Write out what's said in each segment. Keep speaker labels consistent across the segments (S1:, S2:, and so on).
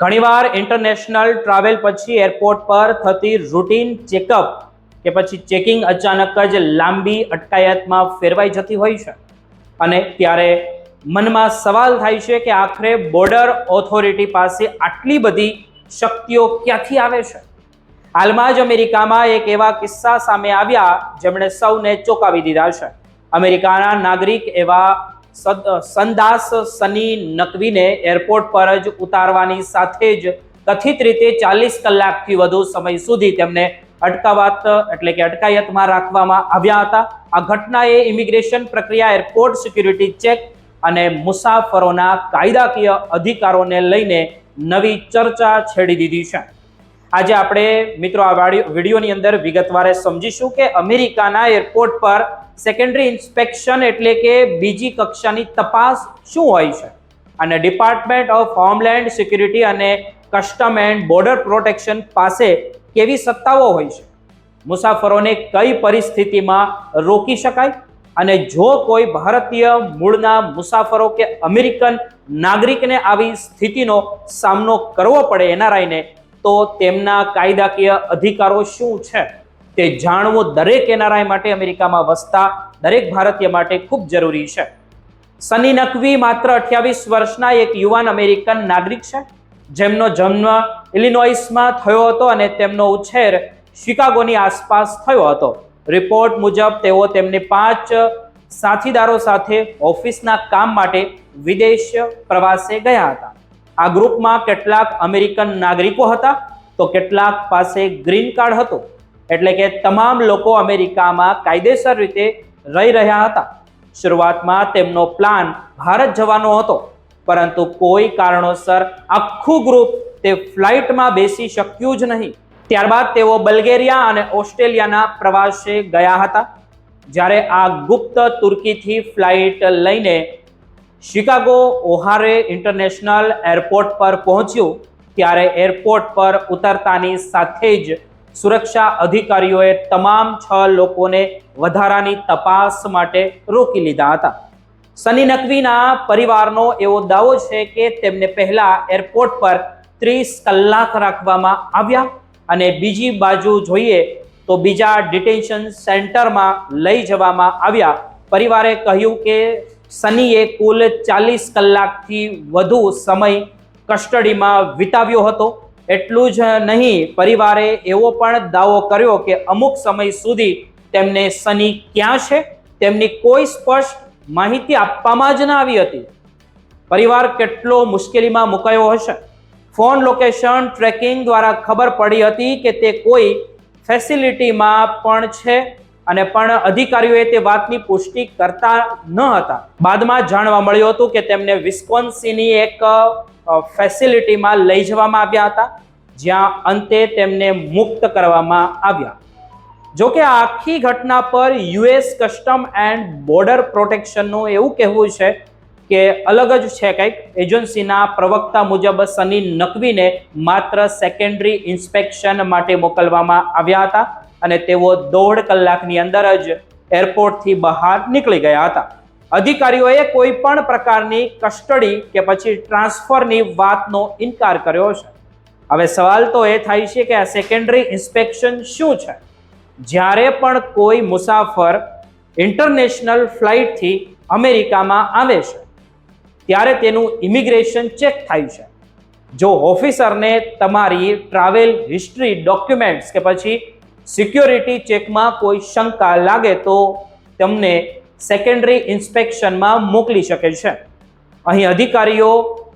S1: ઘણીવાર international travel પછી airport પર થતી રૂટીન ચેકઅપ કે પછી ચેકિંગ અચાનક જ લાંબી અટકાયતમાં ફેરવાઈ જતી હોય છે અને ત્યારે મનમાં સવાલ થાય છે કે આખરે બોર્ડર ઓથોરિટી પાસે આટલી બધી શક્તિઓ ક્યાંથી આવે છે। હાલમાં જ અમેરિકામાં એક એવા કિસ્સા સામે આવ્યા જેમણે સૌને ચોંકાવી દીધા છે। અમેરિકાના નાગરિક એવા સંદાસ સની નકવીને એરપોર્ટ પર જ ઉતારવાની સાથે જ કથિત રીતે 40 કલાકથી વધુ સમય સુધી તેમને અટકાયતમાં રાખવામાં આવ્યા હતા। આ ઘટનાએ ઇમિગ્રેશન પ્રક્રિયા, એરપોર્ટ સિક્યુરિટી ચેક અને મુસાફરોના કાયદાકીય અધિકારોને લઈને નવી ચર્ચા છેડી દીધી છે। આજે આપણે મિત્રો આ વિડીયોની અંદર વિગતવાર સમજીશું કે અમેરિકાના એરપોર્ટ પર સેકન્ડરી ઇન્સ્પેક્શન એટલે કે બીજી કક્ષાની તપાસ શું હોય છે અને ડિપાર્ટમેન્ટ ઓફ હોમલેન્ડ સિક્યુરિટી અને કસ્ટમ એન્ડ બોર્ડર પ્રોટેક્શન પાસે કેવી સત્તાઓ હોય છે। મુસાફરોને કઈ પરિસ્થિતિમાં રોકી શકાય અને જો કોઈ ભારતીય મૂળના મુસાફરો કે અમેરિકન નાગરિકને આવી સ્થિતિનો સામનો કરવો પડે એનઆરઆઈને તો તેમના કાયદાકીય અધિકારો શું છે તે જાણવું દરેક એનઆરઆઈ માટે, અમેરિકામાં વસતા દરેક ભારતીય માટે ખૂબ જરૂરી છે। સની નકવી માત્ર 28 વર્ષના એક યુવાન અમેરિકન નાગરિક છે જેમનો જન્મ ઇલિનોઇસમાં થયો હતો અને તેમનો ઉછેર શિકાગોની આસપાસ થયો હતો। રિપોર્ટ મુજબ તેઓ તેમની 5 સાથીદારો સાથે ઓફિસના કામ માટે વિદેશ પ્રવાસે ગયા હતા। આ ગ્રુપમાં કેટલાક અમેરિકન નાગરિકો હતા તો કેટલાક પાસે ગ્રીન કાર્ડ હતો, એટલે કે તમામ લોકો અમેરિકામાં કાયદેસર રીતે રહી રહ્યા હતા। શરૂઆતમાં તેમનો પ્લાન ભારત જવાનો હતો, પરંતુ કોઈ કારણોસર આખું ગ્રુપ તે ફ્લાઇટમાં બેસી શક્યું જ નહીં। ત્યારબાદ તેઓ બલ્ગેરિયા અને ઓસ્ટ્રેલિયાના પ્રવાસે ગયા હતા। જ્યારે આ ગુપ્ત તુર્કીથી ફ્લાઇટ લઈને શિકાગો ઓહારે ઇન્ટરનેશનલ એરપોર્ટ પર પહોંચ્યું ત્યારે એરપોર્ટ પર ઉતરતાની સાથે જ સુરક્ષા અધિકારીઓએ તમામ 6 લોકોને વધારાની તપાસ માટે રોકી લીધા હતા। સની નકવીના પરિવારનો એવો દાવો છે કે તેમને પહેલા એરપોર્ટ પર 30 કલાક રાખવામાં આવ્યા અને બીજી બાજુ જોઈએ તો બીજા ડિટેન્શન સેન્ટરમાં લઈ જવામાં આવ્યા। પરિવારે કહ્યું કે સનીએ કુલ 40 કલાકથી વધુ સમય કસ્ટડીમાં વિતાવ્યો હતો। એટલું જ નહીં, પરિવારે એવો પણ દાવો કર્યો કે અમુક સમય સુધી તેમને સની ક્યાં છે તેમની કોઈ સ્પષ્ટ માહિતી આપવામાં જ ન આવી હતી। પરિવાર કેટલો મુશ્કેલીમાં મુકાયો હશે। ફોન લોકેશન ટ્રેકિંગ દ્વારા ખબર પડી હતી કે તે કોઈ ફેસિલિટીમાં પણ છે અને પણ અધિકારીઓએ તે વાતની પુષ્ટિ કરતા ન હતા। બાદમાં જાણવા મળ્યું હતું કે તેમને વિસ્કોન્સિનની એક ફેસિલિટીમાં લઈ જવામાં આવ્યા હતા જ્યાં અંતે તેમને મુક્ત કરવામાં આવ્યા। જોકે આ આખી ઘટના પર યુએસ કસ્ટમ એન્ડ બોર્ડર પ્રોટેક્શનનું એવું કહેવું છે કે અલગ જ છે કંઈક। એજન્સીના પ્રવક્તા મુજબ સની નકવીને માત્ર સેકન્ડરી ઇન્સ્પેક્શન માટે મોકલવામાં આવ્યા હતા અને તેઓ 1.5 કલાકની અંદર જ એરપોર્ટથી બહાર નીકળી ગયા હતા। અધિકારીઓએ કોઈ પણ પ્રકારની કસ્ટડી કે પછી ટ્રાન્સફરની વાતનો ઇનકાર કર્યો છે। હવે સવાલ તો એ થાય છે કે આ સેકન્ડરી ઇન્સ્પેક્શન શું છે? જ્યારે પણ કોઈ મુસાફર ઇન્ટરનેશનલ ફ્લાઇટથી અમેરિકામાં આવે છે ત્યારે તેનું ઇમિગ્રેશન ચેક થાય છે। જો ઓફિસરને તમારી ટ્રાવેલ હિસ્ટ્રી, ડોક્યુમેન્ટ્સ કે પછી સિક્યોરિટી ચેકમાં કોઈ શંકા લાગે તો તમને સેકન્ડરી ઇન્સ્પેક્શનમાં મોકલી શકે છે। અહીં અધિકારીઓ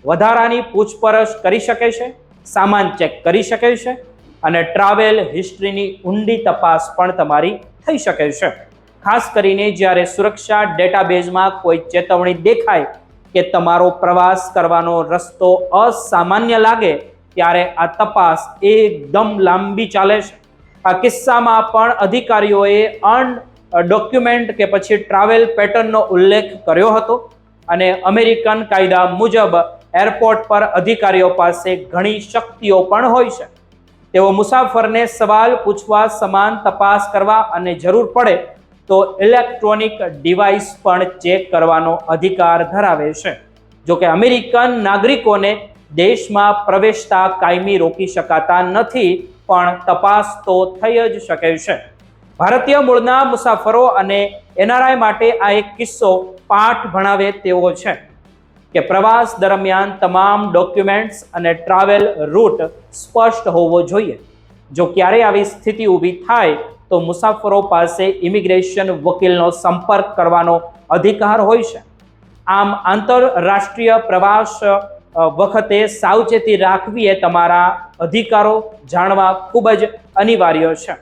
S1: વધારાની પૂછપરછ કરી શકે છે, સામાન ચેક કરી શકે છે અને ટ્રાવેલ હિસ્ટ્રીની ઊંડી તપાસ પણ તમારી થઈ શકે છે। ખાસ કરીને જ્યારે સુરક્ષા ડેટાબેઝમાં કોઈ ચેતવણી દેખાય કે તમારો પ્રવાસ કરવાનો રસ્તો અસામાન્ય લાગે ત્યારે આ તપાસ એકદમ લાંબી ચાલે છે। આ કિસ્સામાં પણ અધિકારીઓએ ડોક્યુમેન્ટ કે પછી ટ્રાવેલ પેટર્નનો ઉલ્લેખ કર્યો હતો અને અમેરિકન કાયદા મુજબ એરપોર્ટ પર અધિકારીઓ પાસે ઘણી શક્તિઓ પણ હોય છે। તેઓ મુસાફરને સવાલ પૂછવા, સમાન તપાસ કરવા અને જરૂર પડે તો ઇલેક્ટ્રોનિક ડિવાઇસ પણ ચેક કરવાનો અધિકાર ધરાવે છે। જો કે અમેરિકન નાગરિકોને દેશમાં પ્રવેશતા કાયમી રોકી શકાતા નથી, પણ તપાસ તો થઈ જ શકે છે. ભારતીય મૂળના મુસાફરો અને એનઆરઆઈ માટે આ એક કિસ્સો પાઠ ભણાવે તેવો છે કે પ્રવાસ દરમિયાન તમામ ડોક્યુમેન્ટ્સ અને ટ્રાવેલ રૂટ સ્પષ્ટ હોવો જોઈએ. જો ક્યારેય આવી સ્થિતિ ઊભી થાય તો મુસાફરો પાસે ઇમિગ્રેશન વકીલનો સંપર્ક કરવાનો અધિકાર હોય છે. આમ આંતરરાષ્ટ્રીય પ્રવાસ વખતે સાવચેતી રાખવી એ તમારા અધિકારો જાણવા ખૂબ જ અનિવાર્ય છે.